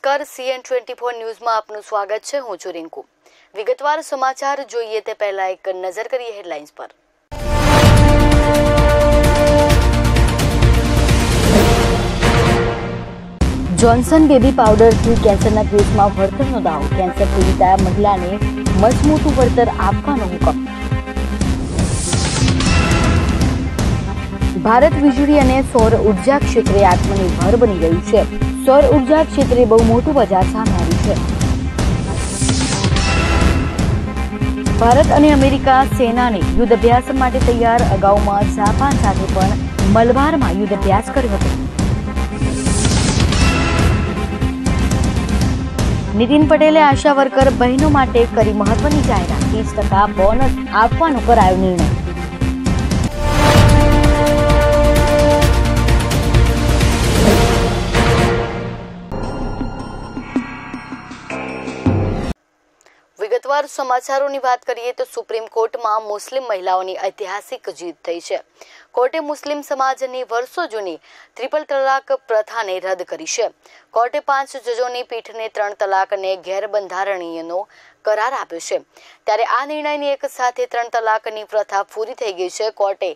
નમસ્કાર CN24 ન્યૂઝમાં આપનું સ્વાગત છે। હું છું રિંકુ। વિગતવાર સમાચાર જોઈએ તે પહેલા એક નજર કરીએ હેડલાઇન્સ પર। જોન્સન બેબી પાવડરથી કેન્સરના કેસમાં વળતરનો દાવો। કેન્સર પીડિતા મહિલાને મસમોટું વળતર આપવાનો હુકમ। ભારત વીજળી અને સૌર ઉર્જા ક્ષેત્રે આત્મનિર્ભર બની ગયું છે। સૌર ઉર્જા ક્ષેત્રે બહુ મોટું બજાર સામે આવ્યું છે। ભારત અને અમેરિકા સેનાને યુદ્ધ અભ્યાસ માટે તૈયાર। અગાઉમાં જાપાન સાથે પણ મલબારમાં યુદ્ધ અભ્યાસ કર્યો હતો। નીતિન પટેલે આશા વર્કર બહેનો માટે કરી મહત્વની જાહેરાત। 30% બોનસ આપવાનો કરાયો નિર્ણય। વિગતવાર સમાચારોની વાત કરીએ તો સુપ્રીમ કોર્ટમાં મુસ્લિમ મહિલાઓની ઐતિહાસિક જીત થઈ છે। કોર્ટે મુસ્લિમ સમાજની વર્ષો જૂની ટ્રિપલ તલાક પ્રથાને રદ કરી છે। કોર્ટે 5 જજોની પીઠને 3 તલાક અને ગેરબંધારણીયનો કરાર આપ્યો છે। ત્યારે આ નિર્ણયની એક સાથે 3 તલાકની પ્રથા પૂરી થઈ ગઈ છે। કોર્ટે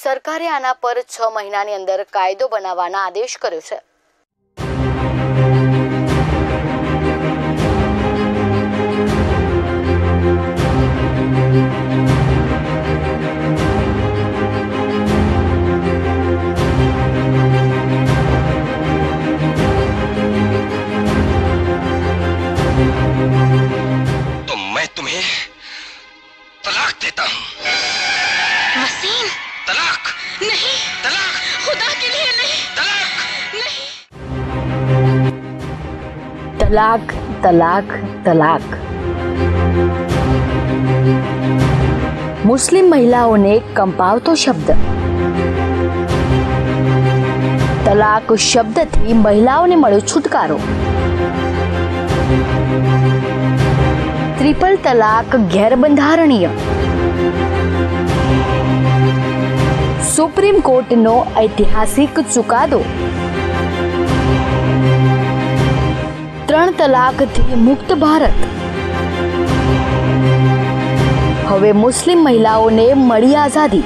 સરકારે આના પર 6 મહિનાની અંદર કાયદો બનાવવાના આદેશ કર્યો છે। तलाक तलाक तलाक मुस्लिम महिलाओने कंपावतो शब्द। तलाक शब्दथी महिलाओने मळ्यो छुटकारो। ट्रिपल तलाक गैरबंधारणीय। सुप्रीम कोर्टनो ऐतिहासिक चुकादो। 3 તલાકથી મુક્ત ભારત। હવે મુસ્લિમ મહિલાઓને મળી આઝાદી।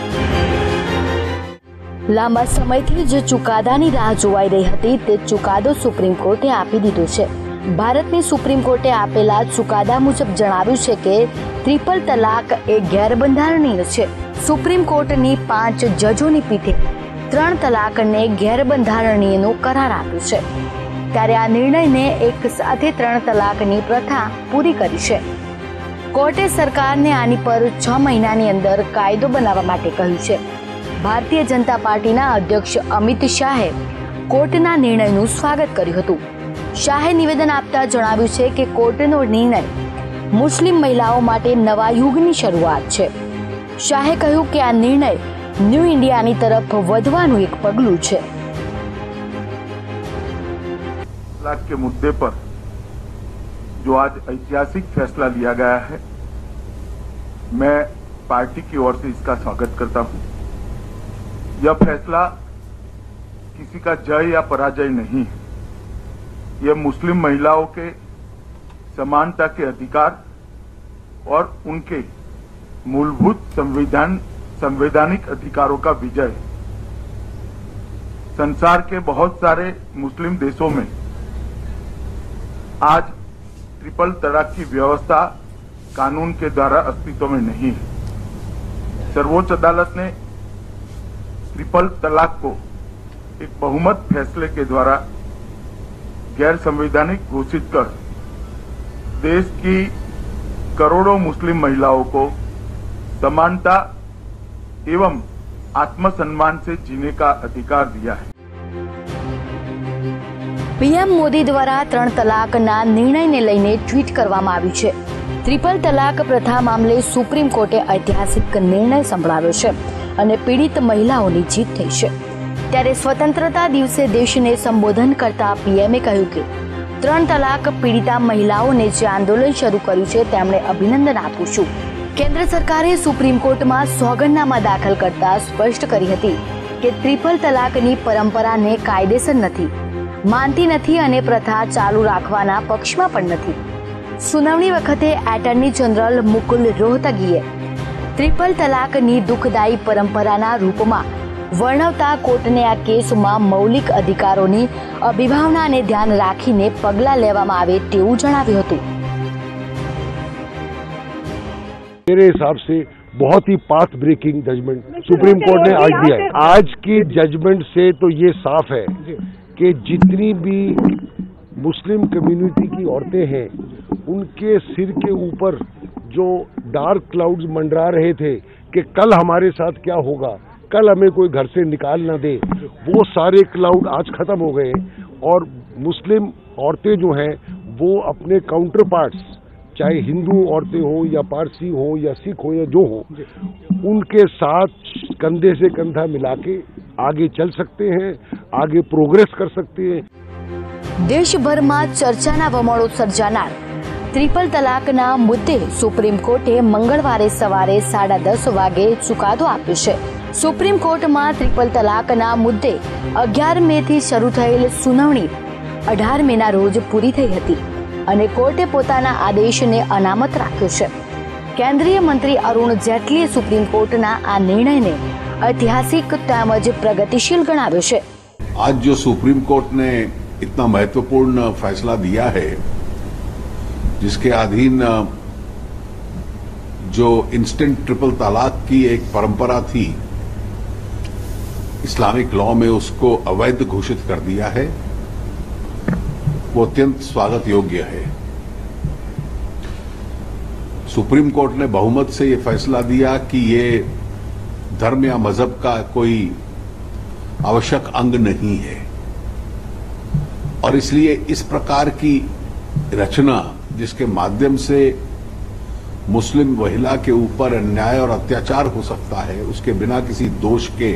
લાંબા સમયથી જે ચુકાદાની રાહ જોવાઈ રહી હતી તે ચુકાદો સુપ્રીમ કોર્ટે આપી દીધો છે। ભારતની સુપ્રીમ કોર્ટે આપેલા ચુકાદા મુજબ જણાવ્યું છે કે ટ્રિપલ તલાક એ ગેરબંધારણીય છે। સુપ્રીમ કોર્ટની 5 જજોની પીઠે 3 તલાકને ગેરબંધારણીયનો કરાર આપ્યો છે। ત્યારે આ નિર્ણયને એક સાથે 3 તલાકની પ્રથા પૂરી કરી છે। કોર્ટે સરકારને આની પર 6 મહિનાની અંદર કાયદો બનાવવા માટે કહ્યું છે। ભારતીય જનતા પાર્ટીના અધ્યક્ષ અમિત શાહે કોર્ટના નિર્ણયનું સ્વાગત કર્યું હતું। શાહે નિવેદન આપતા જણાવ્યું છે કે કોર્ટનો નિર્ણય મુસ્લિમ મહિલાઓ માટે નવા યુગની શરૂઆત છે। શાહે કહ્યું કે આ નિર્ણય ન્યૂ ઇન્ડિયાની તરફ વધવાનું એક પગલું છે। तलाक के मुद्दे पर जो आज ऐतिहासिक फैसला लिया गया है, मैं पार्टी की ओर से इसका स्वागत करता हूं। यह फैसला किसी का जय या पराजय नहीं है। यह मुस्लिम महिलाओं के समानता के अधिकार और उनके मूलभूत संवैधानिक अधिकारों का विजय है। संसार के बहुत सारे मुस्लिम देशों में आज ट्रिपल तलाक की व्यवस्था कानून के द्वारा अस्तित्व में नहीं है। सर्वोच्च अदालत ने ट्रिपल तलाक को एक बहुमत फैसले के द्वारा गैर संवैधानिक घोषित कर देश की करोड़ों मुस्लिम महिलाओं को समानता एवं आत्मसम्मान से जीने का अधिकार दिया है। પીએમ મોદી દ્વારા 3 તલાકના નિર્ણયને લઈને ટ્વીટ કરવામાં આવ્યું છે। ટ્રિપલ તલાક પ્રથા મામલે સુપ્રીમ કોર્ટે ઐતિહાસિક નિર્ણય સંભળાવ્યો છે અને પીડિત મહિલાઓની જીત થઈ છે। ત્યારે સ્વતંત્રતા દિવસે દેશને સંબોધન કરતા પીએમએ કહ્યું કે 3 તલાક પીડિતા મહિલાઓને જે આંદોલન શરૂ કર્યું છે તેમણે અભિનંદન આપું છું। કેન્દ્ર સરકારે સુપ્રીમ કોર્ટમાં સોગંદનામા દાખલ કરતા સ્પષ્ટ કરી હતી કે ટ્રિપલ તલાકની પરંપરાને કાયદેસર નથી। માનતી નથી અને પ્રથા ચાલુ રાખવાના પક્ષમાં પણ નથી. સુનાવણી વખતે એટર્ની જનરલ મુકુલ રોહતગીએ ટ્રિપલ તલાકની દુઃખદાયી પરંપરાના રૂપમાં વર્ણવતા કોર્ટને આ કેસમાં મૌલિક અધિકારોની અભિભાવનાને ધ્યાન રાખીને પગલાં લેવામાં આવે તેવું જણાવ્યું હતું. मेरे हिसाब से बहुत ही path breaking judgement supreme court ने आज दिया है. आज की जजमेंट से तो ये साफ है कि जितनी भी मुस्लिम कम्युनिटी की औरतें हैं उनके सिर के ऊपर जो डार्क क्लाउड्स मंडरा रहे थे कि कल हमारे साथ क्या होगा, कल हमें कोई घर से निकाल ना दे, वो सारे क्लाउड आज खत्म हो गए और मुस्लिम औरतें जो हैं वो अपने काउंटर पार्ट्स, चाहे हिंदू औरतें हो या पारसी हो या सिख हो या जो हो, उनके साथ कंधे से कंधा मिला के आगे चल सकते हैं, आगे प्रोग्रेस कर सकते हैं. દેશભરમાં ચર્ચાના વમળો સર્જાનાર ટ્રિપલ તલાકના મુદ્દે સુપ્રીમ કોર્ટે મંગળવારે સવારે 10:30 વાગે ચુકાદો આપ્યો છે. સુપ્રીમ કોર્ટમાં ટ્રિપલ તલાકના મુદ્દે 11 મેથી શરૂ થયેલ સુનાવણી 18 મેના રોજ પૂરી થઈ હતી અને કોર્ટે પોતાના આદેશને અનામત રાખ્યો છે. કેન્દ્રીય મંત્રી અરુણ જેટલીએ સુપ્રીમ કોર્ટના આ નિર્ણયને ઐતિહાસિક તેમજ પ્રગતિશીલ ગણાવ્યો છે. आज जो सुप्रीम कोर्ट ने इतना महत्वपूर्ण फैसला दिया है, जिसके अधीन जो इंस्टेंट ट्रिपल तलाक की एक परंपरा थी, इस्लामिक लॉ में उसको अवैध घोषित कर दिया है, वो अत्यंत स्वागत योग्य है. सुप्रीम कोर्ट ने बहुमत से ये फैसला दिया कि ये धर्म या मजहब का कोई आवश्यक अंग नहीं है और इसलिए इस प्रकार की रचना जिसके माध्यम से मुस्लिम महिला के ऊपर अन्याय और अत्याचार हो सकता है, उसके बिना किसी दोष के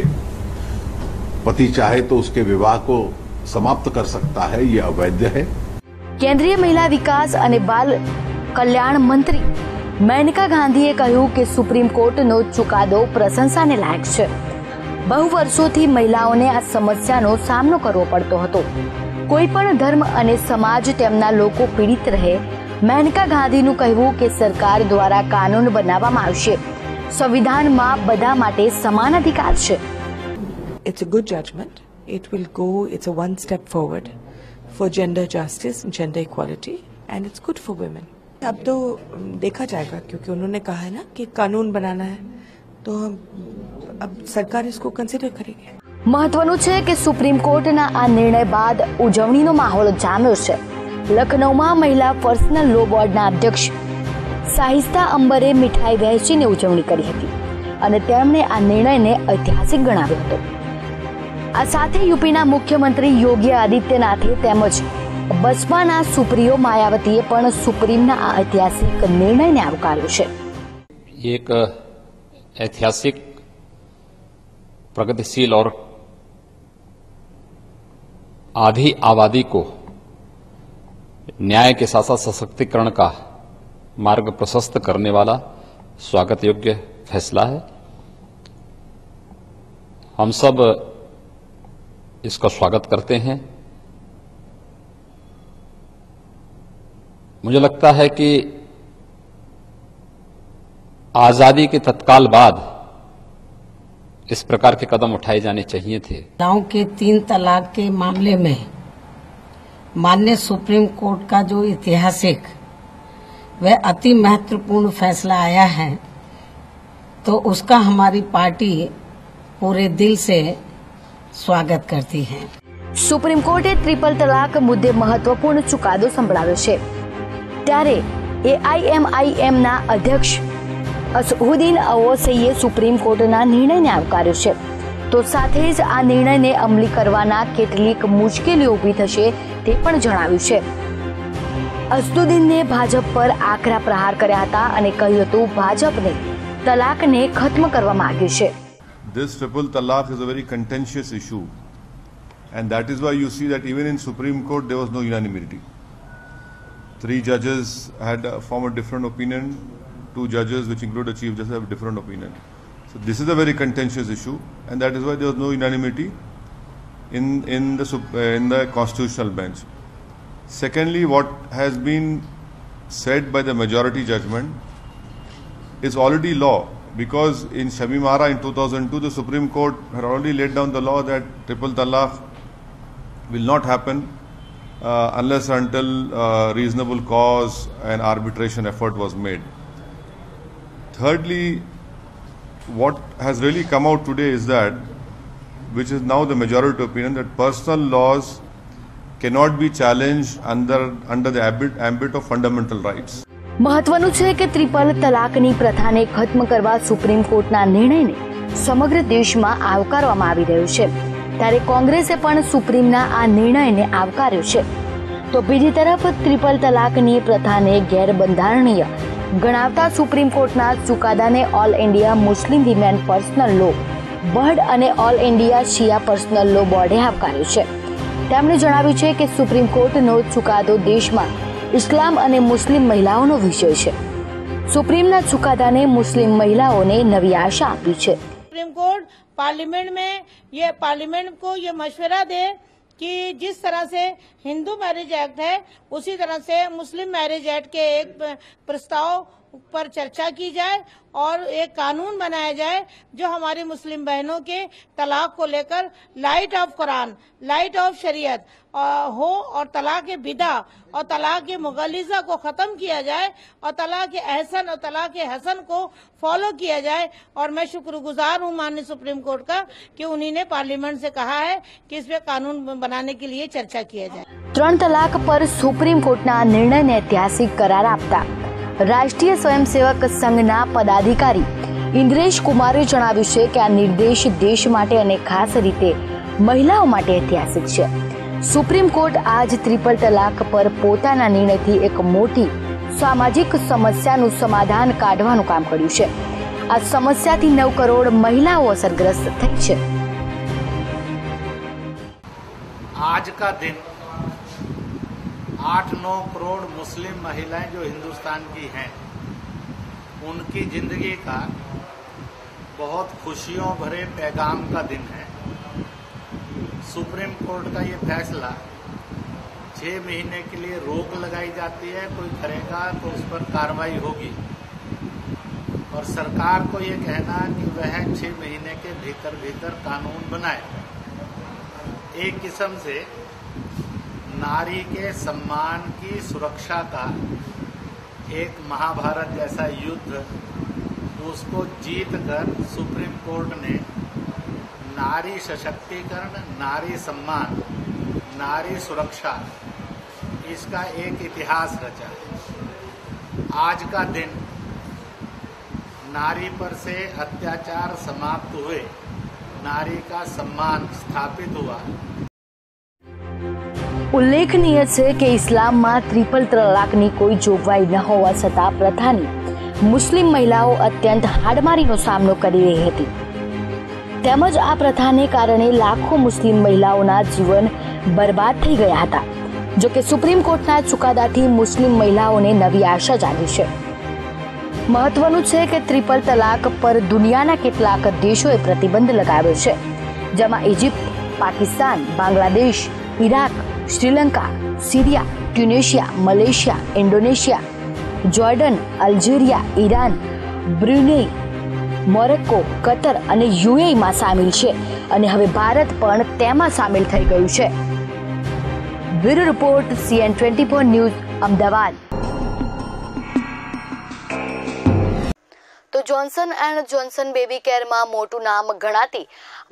पति चाहे तो उसके विवाह को समाप्त कर सकता है, ये अवैध है. કેન્દ્રીય મહિલા વિકાસ અને બાલ કલ્યાણ મંત્રી મેનકા ગાંધીએ કહ્યું કે સુપ્રીમ કોર્ટનો ચુકાદો પ્રશંસાને લાયક છે. બહુ વર્ષોથી મહિલાઓને આ સમસ્યાનો સામનો કરવો પડતો હતો. કોઈપણ ધર્મ અને સમાજ તેમના લોકો પીડિત રહે. મેનકા ગાંધીનું કહેવું કે સરકાર દ્વારા કાનૂન બનાવવામાં આવશે. સંવિધાનમાં બધા માટે સમાન અધિકાર છે. It's a good judgment. It will go, it's a one step forward for gender justice and gender equality, and it's good for women. अब तो देखा जाएगा क्योंकि उन्होंने कहा है ना कि कानून बनाना है, तो अब सरकार इसको कंसिडर करेगी. મહત્વનું છે કે સુપ્રીમ કોર્ટના આ નિર્ણય બાદ ઉજવણીનો માહોલ જામ્યો છે. લખનૌમાં મહિલા પર્સનલ લો બોર્ડના અધ્યક્ષ સાહિસ્તા અંબરે મીઠાઈ વહેંચીને ઉજવણી કરી હતી અને તેમણે આ નિર્ણયને ઐતિહાસિક ગણાવ્યો હતો. આ સાથે યુપીના મુખ્યમંત્રી યોગી આદિત્યનાથે તેમજ બસપાના સુપ્રીયો માયાવતીએ પણ સુપ્રીમના આ ઐતિહાસિક નિર્ણયને આવકાર્યો છે. एक ऐतिहासिक प्रगतिशील और आधी आबादी को न्याय के साथ साथ सशक्तिकरण का मार्ग प्रशस्त करने वाला स्वागत योग्य फैसला है. हम सब इसका स्वागत करते हैं. मुझे लगता है कि आजादी के तत्काल बाद इस प्रकार के कदम उठाए जाने चाहिए थे. महिलाओं के 3 तलाक के मामले में माननीय सुप्रीम कोर्ट का जो ऐतिहासिक वह अति महत्वपूर्ण फैसला आया है, तो उसका हमारी पार्टी पूरे दिल से स्वागत करती है. સુપ્રીમ કોર્ટે ટ્રિપલ તલાક મુદ્દે મહત્વપૂર્ણ ચુકાદો સંભળાવ્યો છે. ત્યારે એઆઈએમઆઈએમના અધ્યક્ષ અસહુદ્દીન અવોસૈએ સુપ્રીમ કોર્ટના નિર્ણયને આવકાર્યો છે. તો સાથે જ આ નિર્ણયને અમલી કરવાના કેટલીક મુશ્કેલીઓ ઊભી થશે તે પણ જણાવ્યું છે. અસહુદ્દીને ભાજપ પર આકરા પ્રહાર કર્યા હતા અને કહ્યું હતું ભાજપને તલાકને ખત્મ કરવા માંગ્યું છે. This triple talaq is a very contentious issue, and that is why you see that even in Supreme Court there was no unanimity. 3 judges had formed a different opinion. 2 judges, which include the Chief Justice, have a different opinion. So this is a very contentious issue, and that is why there was no unanimity. in the constitutional bench. Secondly, what has been said by the majority judgment is already law, because in Shamimara in 2002 the Supreme Court had already laid down the law that triple talaq will not happen unless until reasonable cause and arbitration effort was made. Thirdly, what has really come out today is that, which is now the majority opinion, that personal laws cannot be challenged under the ambit of fundamental rights. મહત્વનું છે કે triple તલાકની પ્રથાને ખત્મ કરવા supreme કોર્ટના નિર્ણયને સમગ્ર દેશમાં આવકારવામાં આવી રહ્યો છે, ત્યારે કોંગ્રેસે પણ સુપ્રીમના આ નિર્ણયને આવકાર્યો છે. તો બીજી તરફ ટ્રિપલ તલાકની પ્રથાને ગેરબંધારણીય ગણાવતા સુપ્રીમ કોર્ટના ચુકાદાને all India Muslim women personal law board અને ઓલ ઇન્ડિયા શિયા પર્સનલ લો બોર્ડે આવકાર્યો છે. તેમણે જણાવ્યું છે કે સુપ્રીમ કોર્ટનો ચુકાદો દેશમાં इस्लाम અને મુસ્લિમ મહિલાઓનો વિષય છે. સુપ્રીમના ચુકાદાને મુસ્લિમ મહિલાઓને નવી આશા આપી છે. सुप्रीम कोर्ट पार्लियामेंट को ये मशवरा दे कि जिस तरह से हिंदू मैरिज एक्ट है उसी तरह से मुस्लिम मैरिज एक्ट के एक प्रस्ताव पर चर्चा की जाए और एक कानून बनाया जाए जो हमारी मुस्लिम बहनों के तलाक को लेकर light of Quran, light of शरीयत हो और तलाक बिदा और तलाक मुगलिजा को खत्म किया जाए और तलाक एहसन और तलाक हसन को फॉलो किया जाए. और मैं शुक्रगुजार हूँ माननीय सुप्रीम कोर्ट का कि उन्हीं ने पार्लियामेंट से कहा है कि इस पे कानून बनाने के लिए चर्चा किया जाए. 3 तलाक पर सुप्रीम कोर्टना निर्णयने ऐतिहासिक करार आपता राष्ट्रीय स्वयंसेवक संघना पदाधिकारी इंद्रेश कुमारे जणाव्યું છે કે આ નિર્દેશ દેશ માટે અને ખાસ રીતે મહિલાઓ માટે ऐतिहासिक છે. સુપ્રીમ કોર્ટ આજ ટ્રિપલ તલાક પર પોતાના નિર્ણયથી એક મોટી સામાજિક સમસ્યાનું સમાધાન કાઢવાનું કામ કર્યું છે. આ સમસ્યાથી 9 કરોડ મહિલાઓ અસરગ્રસ્ત થઈ છે. आज का दिन 8-9 करोड़ मुस्लिम महिलाएं जो हिंदुस्तान की हैं, उनकी जिंदगी का बहुत खुशियों भरे पैगाम का दिन है. सुप्रीम कोर्ट का ये फैसला 6 महीने के लिए रोक लगाई जाती है, कोई करेगा तो उस पर कार्रवाई होगी. और सरकार को ये कहना कि वह 6 महीने के भीतर कानून बनाए. एक किस्म से नारी के सम्मान की सुरक्षा का एक महाभारत जैसा युद्ध, उसको जीतकर सुप्रीम कोर्ट ने नारी सशक्तिकरण, नारी सम्मान, नारी सुरक्षा, इसका एक इतिहास रचा है. आज का दिन नारी पर से अत्याचार समाप्त हुए, नारी का सम्मान स्थापित हुआ. ઉલ્લેખનીય છે કે ઇસ્લામમાં ટ્રિપલ તલાકની કોઈ જોગવાઈ ન હોવા છતાં પ્રથાની મુસ્લિમ મહિલાઓ અત્યંત હાડમારીનો સામનો કરી રહી હતી. તેમજ આ પ્રથાને કારણે લાખો મુસ્લિમ મહિલાઓના જીવન બરબાદ થઈ ગયા હતા. જો કે સુપ્રીમ કોર્ટના ચુકાદાથી મુસ્લિમ મહિલાઓને નવી આશા જાગી છે. મહત્વનું છે કે ટ્રિપલ તલાક પર દુનિયાના કેટલાક દેશોએ પ્રતિબંધ લગાવ્યો છે, જેમાં Egypt, Pakistan, Bangladesh, Iraq, Sri Lanka, Syria, Tunisia, Malaysia, Indonesia, Jordan, Algeria, Iran, Brunei, Morocco, Qatar અને યુએઈ માં સામેલ છે અને હવે ભારત પણ તેમાં સામેલ થઈ ગયું છે. Bureau report CN24 news Ahmedabad. તો જોન્સન એન્ડ જોન્સન બેબી કેરમાં મોટું નામ ગણાતી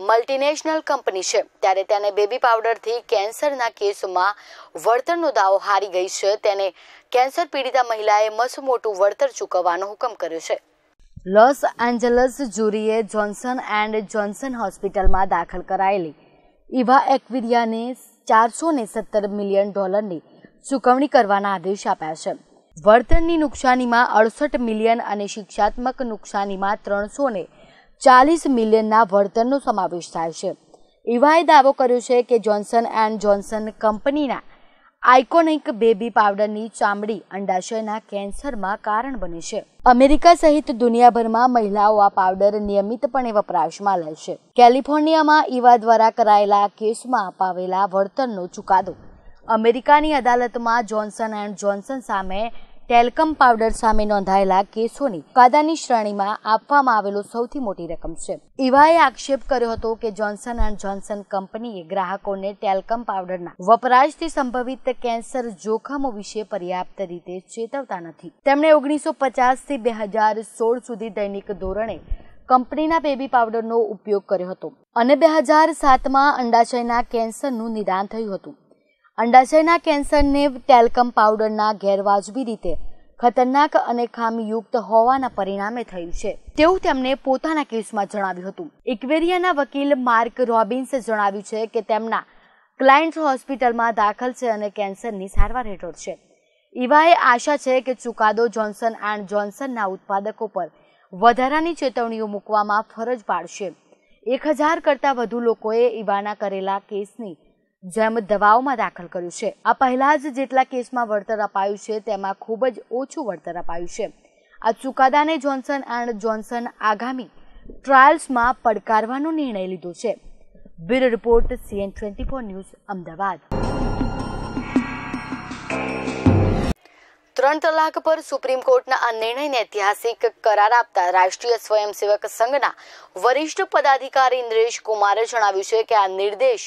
મલ્ટીનેશનલ કંપની છે, ત્યારે તેને બેબી પાવડરથી કેન્સરના કેસમાં વળતરનો દાવો હારી ગઈ છે. તેને કેન્સર પીડિતા મહિલાએ મસ્ત મોટું વળતર ચૂકવવાનો હુકમ કર્યો છે. લોસ એન્જલસ જ્યુરીએ જોન્સન એન્ડ જોન્સન હોસ્પિટલમાં દાખલ કરાયેલી ઇવા એક્વિરિયાને $417 મિલિયન ચૂકવણી કરવાના આદેશ આપ્યા છે. વળતરની નુકસાનીમાં 68 મિલિયન અને શિક્ષાત્મક નુકસાનીમાં 340 મિલિયનના વળતરનો સમાવેશ થાય છે. ઇવાએ દાવો કર્યો છે કે જોન્સન એન્ડ જોન્સન કંપનીના આઇકોનિક બેબી પાવડરની ચામડી અંડાશયના કેન્સરમાં કારણ બને છે. અમેરિકા સહિત દુનિયાભરમાં મહિલાઓ આ પાવડર નિયમિતપણે વપરાશમાં લે છે. કેલિફોર્નિયામાં ઈવા દ્વારા કરાયેલા કેસમાં અપાવેલા વળતરનો ચુકાદો. અમેરિકાની અદાલતમાં જોન્સન એન્ડ જોન્સન સામે ટેલ્કમ પાવડર સામે નોંધાયેલા કેસોની ચુકાદાની શ્રેણીમાં આપવામાં આવેલો સૌથી મોટી રકમ છે. ઈવાએ આક્ષેપ કર્યો હતો કે જોન્સન એન્ડ જોન્સન કંપનીએ ગ્રાહકોને ટેલ્કમ પાવડરના વપરાશથી સંભવિત કેન્સર જોખમો વિશે પર્યાપ્ત રીતે ચેતવતા નથી. તેમણે 1950 થી 2016 સુધી દૈનિક ધોરણે કંપનીના બેબી પાવડરનો ઉપયોગ કર્યો હતો અને 2007માં અંડાશયના કેન્સરનું નિદાન થયું હતું. અંડાશયના કેન્સરને ટેલ્કમ પાવડરના ગેરવાજબી રીતે ખતરનાક અને ખામીયુક્ત હોવાના પરિણામે થયું છે તેવું તેમણે પોતાના કેસમાં જણાવ્યું હતું. ઇક્વેરિયાના વકીલ માર્ક રોબિન્સે જણાવ્યું છે કે તેમના ક્લાયન્ટ હોસ્પિટલમાં દાખલ છે અને કેન્સરની સારવાર હેઠળ છે. ઈવાએ આશા છે કે ચુકાદો જોન્સન એન્ડ જોન્સનના ઉત્પાદકો પર વધારાની ચેતવણીઓ મૂકવામાં ફરજ પાડશે. 1000 કરતાં વધુ લોકોએ ઈવાના કરેલા કેસની જેમ દવાઓમાં દાખલ કર્યું છે. આ પહેલા જ જેટલા કેસમાં વળતર અપાયું છે તેમાં ખૂબ જ ઓછું વળતર અપાયું છે. આ ચુકાદાને જોન્સન એન્ડ જોન્સન આગામી ટ્રાયલ્સમાં પડકારવાનો નિર્ણય લીધો છે. Bureau report CN24 news Ahmedabad. 3 તલાક પર સુપ્રીમ કોર્ટના આ નિર્ણયને ઐતિહાસિક કરાર આપતા રાષ્ટ્રીય સ્વયંસેવક સંઘના વરિષ્ઠ પદાધિકારી ઇન્દ્રેશ કુમારે જણાવ્યું છે કે આ નિર્દેશ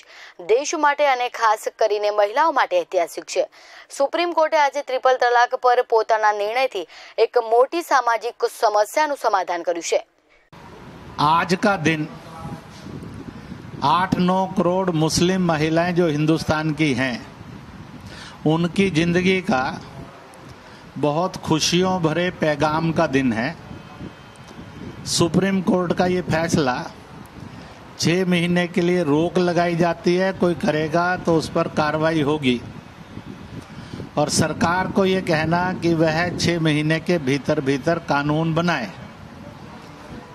દેશ માટે અને ખાસ કરીને મહિલાઓ માટે ઐતિહાસિક છે. સુપ્રીમ કોર્ટે આજે ટ્રિપલ તલાક પર પોતાના નિર્ણયથી એક મોટી સામાજિક સમસ્યાનું સમાધાન કર્યું છે. आज का दिन 8-9 करोड़ मुस्लिम महिलाएं जो हिंदुस्तान की हैं उनकी जिंदगी का बहुत खुशियों भरे पैगाम का दिन है. सुप्रीम कोर्ट का ये फैसला 6 महीने के लिए रोक लगाई जाती है, कोई करेगा तो उस पर कार्रवाई होगी और सरकार को ये कहना कि वह 6 महीने के भीतर भीतर कानून बनाए.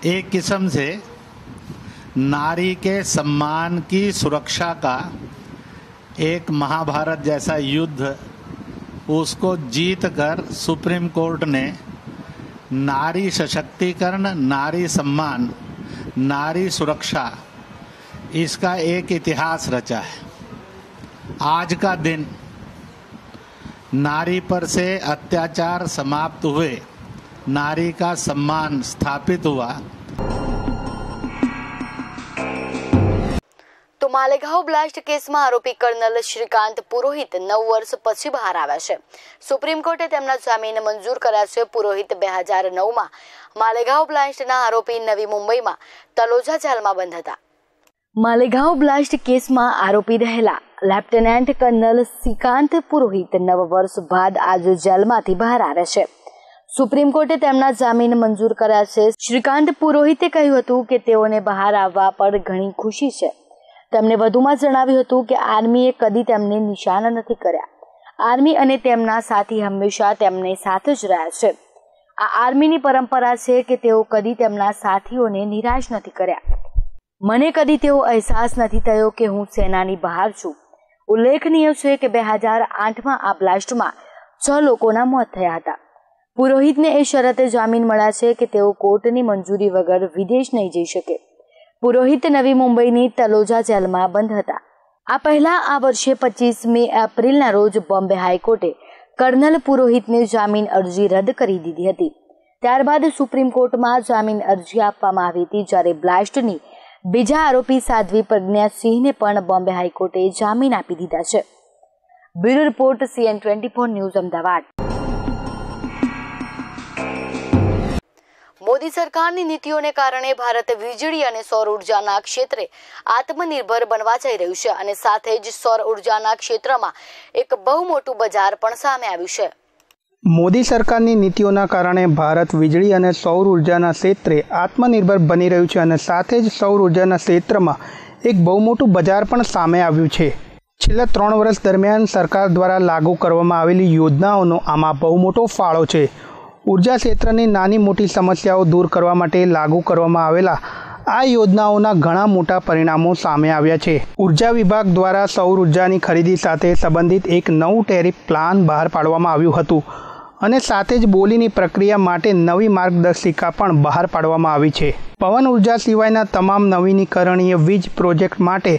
एक किस्म से नारी के सम्मान की सुरक्षा का एक महाभारत जैसा युद्ध उसको जीत कर सुप्रीम कोर्ट ने नारी सशक्तिकरण, नारी सम्मान, नारी सुरक्षा इसका एक इतिहास रचा है. आज का दिन नारी पर से अत्याचार समाप्त हुए, नारी का सम्मान स्थापित हुआ. તો માલેગાંવ બ્લાસ્ટ કેસમાં આરોપી કર્નલ શ્રીકાંત પુરોહિત 9 વર્ષ પછી બહાર આવ્યા છે. સુપ્રીમ કોર્ટે તેમના જામીન મંજૂર કર્યા છે. પુરોહિત 2009માં માલેગાંવ બ્લાસ્ટના આરોપી નવી મુંબઈમાં તલોજા જેલમાં બંધ હતા. માલેગાંવ બ્લાસ્ટ કેસમાં આરોપી રહેલા લેફ્ટનન્ટ કર્નલ શ્રીકાંત પુરોહિત 9 વર્ષ બાદ આજે જેલમાંથી બહાર આવ્યા છે. સુપ્રીમ કોર્ટે તેમના જામીન મંજૂર કર્યા છે. શ્રીકાંત પુરોહિતે કહ્યું હતું કે તેઓને બહાર આવવા પર ઘણી ખુશી છે. તેમણે વધુમાં જણાવ્યું હતું કે આર્મીએ કદી તેમને નિશાન નથી કર્યા. આર્મી અને તેમના સાથી હંમેશા તેમની સાથે જ રહ્યા છે. આ આર્મીની પરંપરા છે કે તેઓ કદી તેમના સાથીઓને નિરાશ નથી કર્યા. મને કદી તેવો અહેસાસ નથી થયો કે હું સેનાની બહાર છું. ઉલ્લેખનીય છે કે 2008માં આ બ્લાસ્ટમાં 6 લોકોના મોત થયા હતા. પુરોહિતને એ શરતે જામીન મળ્યા છે કે તેઓ કોર્ટની મંજૂરી વગર વિદેશ નહીં જઈ શકે. પુરોહિત નવી મુંબઈની તલોજા જેલમાં બંધ હતા. આ પહેલા આ વર્ષે 25મી એપ્રિલના રોજ બોમ્બે હાઈકોર્ટે કર્નલ પુરોહિતની જામીન અરજી રદ કરી દીધી હતી. ત્યારબાદ સુપ્રીમ કોર્ટમાં જામીન અરજી આપવામાં આવી હતી, જ્યારે બ્લાસ્ટની બીજા આરોપી સાધ્વી પ્રજ્ઞાસિંહને પણ બોમ્બે હાઈકોર્ટે જામીન આપી દીધા છે. Bureau report CN24 news Ahmedabad. Modi સરકારની નીતિઓને કારણે ભારત વીજળી અને સૌર ઉર્જાના ક્ષેત્રે આત્મનિર્ભર બનવા જઈ રહ્યું છે અને સાથે જ સૌર ઉર્જાના ક્ષેત્રમાં એક બહુ મોટું બજાર પણ સામે આવ્યું છે. મોદી સરકારની નીતિઓના કારણે ભારત વીજળી અને સૌર ઉર્જાના ક્ષેત્રે આત્મનિર્ભર બની રહ્યું છે અને સાથે જ સૌર ઉર્જાના ક્ષેત્રમાં એક બહુ મોટું બજાર પણ સામે આવ્યું છે. છેલ્લા 3 વર્ષ દરમિયાન સરકાર દ્વારા લાગુ કરવામાં આવેલી યોજનાઓનો આમાં બહુ મોટો ફાળો છે. ઉર્જા ક્ષેત્રની નાની મોટી સમસ્યાઓ દૂર કરવા માટે લાગુ કરવામાં આવેલા આ યોજનાઓના ઘણા મોટા પરિણામો સામે આવ્યા છે. ઉર્જા વિભાગ દ્વારા સૌર ઉર્જાની ખરીદી સાથે સંબંધિત એક નવું ટેરિફ પ્લાન બહાર પાડવામાં આવ્યું હતું અને સાથે જ બોલીની પ્રક્રિયા માટે નવી માર્ગદર્શિકા પણ બહાર પાડવામાં આવી છે. પવન ઉર્જા સિવાયના તમામ નવીનીકરણીય વીજ પ્રોજેક્ટ માટે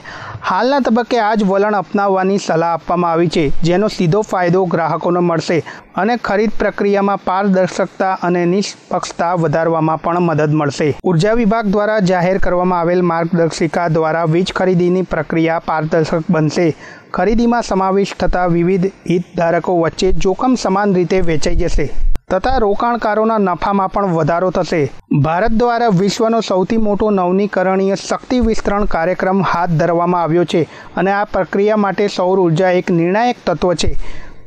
હાલના તબક્કે આ જ વલણ અપનાવવાની સલાહ આપવામાં આવી છે, જેનો સીધો ફાયદો ગ્રાહકોને મળશે અને ખરીદ પ્રક્રિયામાં પારદર્શકતા અને નિષ્પક્ષતા વધારવામાં પણ મદદ મળશે. ઉર્જા વિભાગ દ્વારા જાહેર કરવામાં આવેલ માર્ગદર્શિકા દ્વારા વીજ ખરીદીની પ્રક્રિયા પારદર્શક બનશે. ખરીદીમાં સમાવિષ્ટ થતા વિવિધ હિતધારકો વચ્ચે જોખમ સમાન રીતે વેચાઈ જશે તથા રોકાણકારોના નફામાં પણ વધારો થશે. ભારત દ્વારા વિશ્વનો સૌથી મોટો નવીનીકરણીય શક્તિ વિસ્તરણ કાર્યક્રમ હાથ ધરવામાં આવ્યો છે અને આ પ્રક્રિયા માટે સૌર ઉર્જા એક નિર્ણાયક તત્વ છે.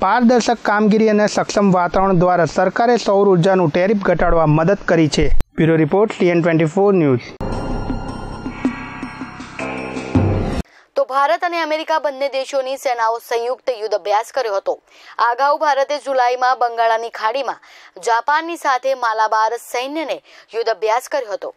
પારદર્શક કામગીરી અને સક્ષમ વાતાવરણ દ્વારા સરકારે સૌર ઉર્જાનું ટેરિફ ઘટાડવા મદદ કરી છે. Bureau report TN24 news. તો ભારત અને અમેરિકા બંને દેશોની સેનાઓ સંયુક્ત યુદ્ધ અભ્યાસ કર્યો હતો. આ અગાઉ ભારતે જુલાઈમાં બંગાળાની ખાડીમાં જાપાનની સાથે માલાબાર સૈન્યને યુદ્ધ અભ્યાસ કર્યો હતો.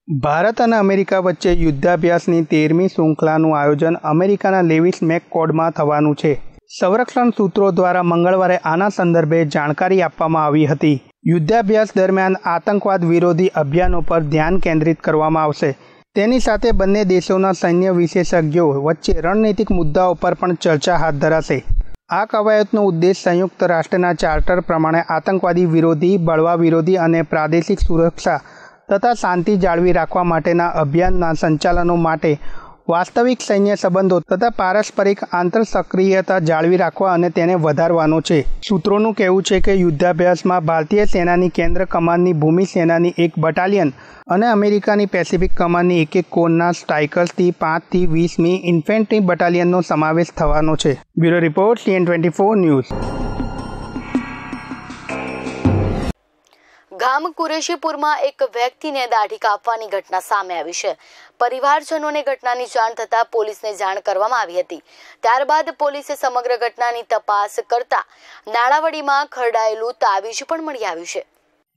ભારત અને અમેરિકા વચ્ચે યુદ્ધાભ્યાસની 13મી શૃંખલાનું આયોજન અમેરિકાના લેવિસ મેકકોર્ડમાં થવાનું છે. સંરક્ષણ સૂત્રો દ્વારા મંગળવારે આના સંદર્ભે જાણકારી આપવામાં આવી હતી. યુદ્ધાભ્યાસ દરમિયાન આતંકવાદ વિરોધી અભિયાનો પર ધ્યાન કેન્દ્રિત કરવામાં આવશે. તેની સાથે બંને દેશોના સૈન્ય વિશેષજ્ઞો વચ્ચે રણનીતિક મુદ્દાઓ પર પણ ચર્ચા હાથ ધરાશે. આ કવાયતનો ઉદ્દેશ સંયુક્ત રાષ્ટ્રના ચાર્ટર પ્રમાણે આતંકવાદી વિરોધી, બળવા વિરોધી અને પ્રાદેશિક સુરક્ષા તથા શાંતિ જાળવી રાખવા માટેના અભિયાનના સંચાલનો માટે વાસ્તવિક સૈન્ય સંબંધો તથા પારસ્પરિક આંતરસક્રિયતા જાળવી રાખવા અને તેને વધારવાનો છે. સૂત્રોનું કહેવું છે કે યુદ્ધાભ્યાસમાં ભારતીય સેનાની કેન્દ્ર કમાન્ડની ભૂમિ સેનાની એક બટાલિયન અને અમેરિકાની પેસિફિક કમાન્ડની એક કોરના સ્ટ્રાઇકર્સથી 5 થી 20મી ઇન્ફેન્ટ્રી બટાલિયનનો સમાવેશ થવાનો છે. Bureau report TN24 news. ગામ કુરેશીપુરમાં એક વ્યક્તિને દાઢી કાપવાની ઘટના સામે આવી છે. પરિવારજનોને ઘટનાની જાણ થતાં પોલીસને જાણ કરવામાં આવી હતી. ત્યારબાદ પોલીસે સમગ્ર ઘટનાની તપાસ કરતા નાળાવડીમાં ખરડાયેલું તાવીજ પણ મળી આવ્યું છે.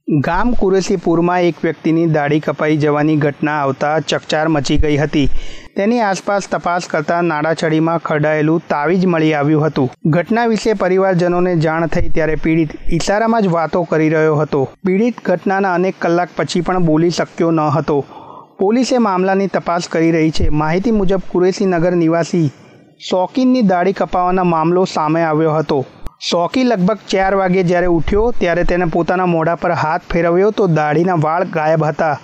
ગામ કુરેશીપુરમાં એક વ્યક્તિની દાઢી કપાઈ જવાની ઘટના આવતા ચકચાર મચી ગઈ હતી. તેની આસપાસ તપાસ કરતા નાડાછડીમાં ખરડાયેલું તાવીજ મળી આવ્યું હતું. ઘટના વિશે પરિવારજનોને જાણ થઈ ત્યારે પીડિત ઇશારામાં જ વાતો કરી રહ્યો હતો. પીડિત ઘટનાના અનેક કલાક પછી પણ બોલી શક્યો ન હતો. પોલીસે મામલાની તપાસ કરી રહી છે. માહિતી મુજબ કુરેશીનગર નિવાસી શોકીનની દાઢી કપાવવાનો મામલો સામે આવ્યો હતો. શોકી લગભગ 4 વાગે જ્યારે ઉઠ્યો ત્યારે તેને પોતાના મોઢા પર હાથ ફેરવ્યો તો દાઢીના વાળ ગાયબ હતા.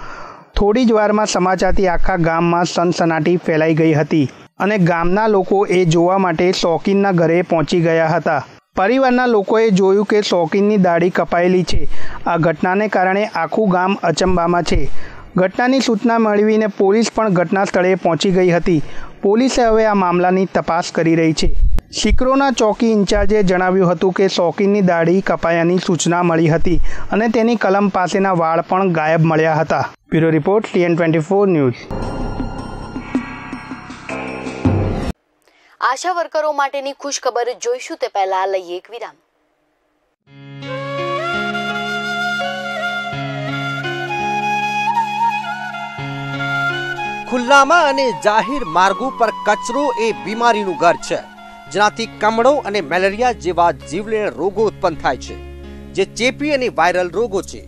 થોડી જ વારમાં સમાચારથી આખા ગામમાં સનસનાટી ફેલાઈ ગઈ હતી અને ગામના લોકો એ જોવા માટે શોકીનના ઘરે પહોંચી ગયા હતા. પરિવારના લોકોએ જોયું કે શોકીનની દાઢી કપાયેલી છે. આ ઘટનાને કારણે આખું ગામ અચંબામાં છે. ઘટનાની સૂચના મેળવીને પોલીસ પણ ઘટના સ્થળે પહોંચી ગઈ હતી. પોલીસે હવે આ મામલાની તપાસ કરી રહી છે. શિકરોના ચોકી ઇન્ચાર્જે જણાવ્યું હતું કે શોકીનની દાઢી કપાયાની સૂચના મળી હતી અને તેની કલમ પાસેના વાળ પણ ગાયબ મળ્યા હતા. Bureau report TN24 news. ASHA વર્કરો માટેની ખુશખબર જોઈશું તે પહેલા લઈએ એક વિરામ. ખુલ્લામાં અને જાહેર માર્ગો પર કચરો એ બીમારીનું ઘર છે, જેનાથી કમળો અને મેલેરિયા જેવા જીવલેણ રોગો ઉત્પન્ન થાય છે, જે ચેપી અને વાયરલ રોગો છે.